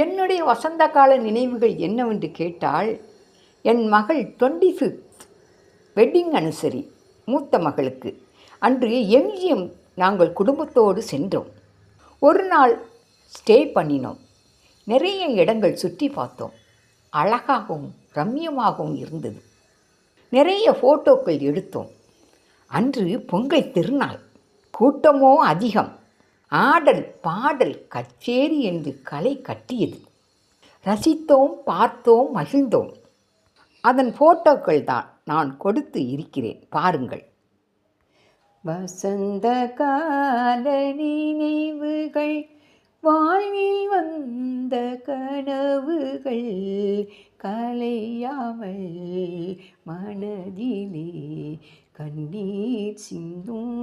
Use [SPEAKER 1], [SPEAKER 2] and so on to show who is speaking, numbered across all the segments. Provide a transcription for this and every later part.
[SPEAKER 1] என்னுடைய வசந்த கால நினைவுகள் என்னவென்று கேட்டால், என் மகள் 25th வெட்டிங் அனிவர்சரி மூத்த மகளுக்கு. அன்று எம்ஜிஎம் நாங்கள் குடும்பத்தோடு சென்றோம். ஒரு நாள் ஸ்டே பண்ணினோம். நிறைய இடங்கள் சுற்றி பார்த்தோம். அழகாகவும் ரம்மியமாகவும் இருந்தது. நிறைய ஃபோட்டோக்கள் எடுத்தோம். அன்று பொங்கல் திருநாள். கூட்டமோ அதிகம். ஆடல் பாடல் கச்சேரி என்று களை கட்டியது. ரசித்தோம், பார்த்தோம், மகிழ்ந்தோம். அதன் ஃபோட்டோக்கள் தான் நான் கொடுத்து இருக்கிறேன், பாருங்கள். வசந்த கால நினைவுகள், வாழ்வில் வந்த கனவுகள், கலையாமல் மனதிலே கண்ணீர் சிந்தும்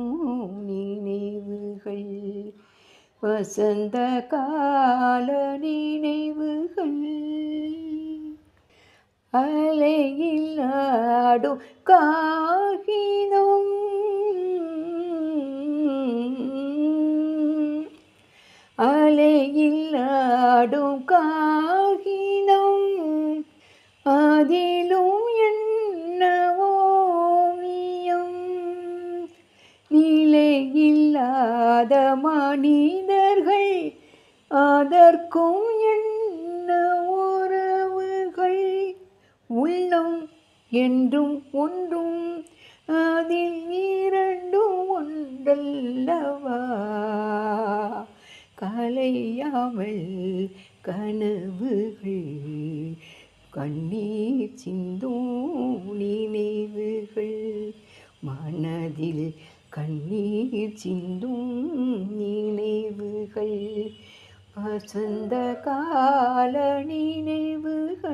[SPEAKER 1] நினைவுகள். வசந்த கால நினைவுகள், அலையில் ஆடும் காகிதம், அலையில் ஆடும் காகிதம், அதிலும் என்ன ஓவியம், நிலையில்லாத மனிதர்கள், அதற்கும் என்ன உறவுகள், உள்ளம் என்றும் ஒன்றும் அதில் இரண்டும் ஒன்றல்லவா, கலையாமல் கனவுகள், கண்ணீர் சிந்தும் நினைவுகள், மனதில் கண்ணீர் சிந்தும் நினைவுகள், வசந்த கால நினைவுகள்.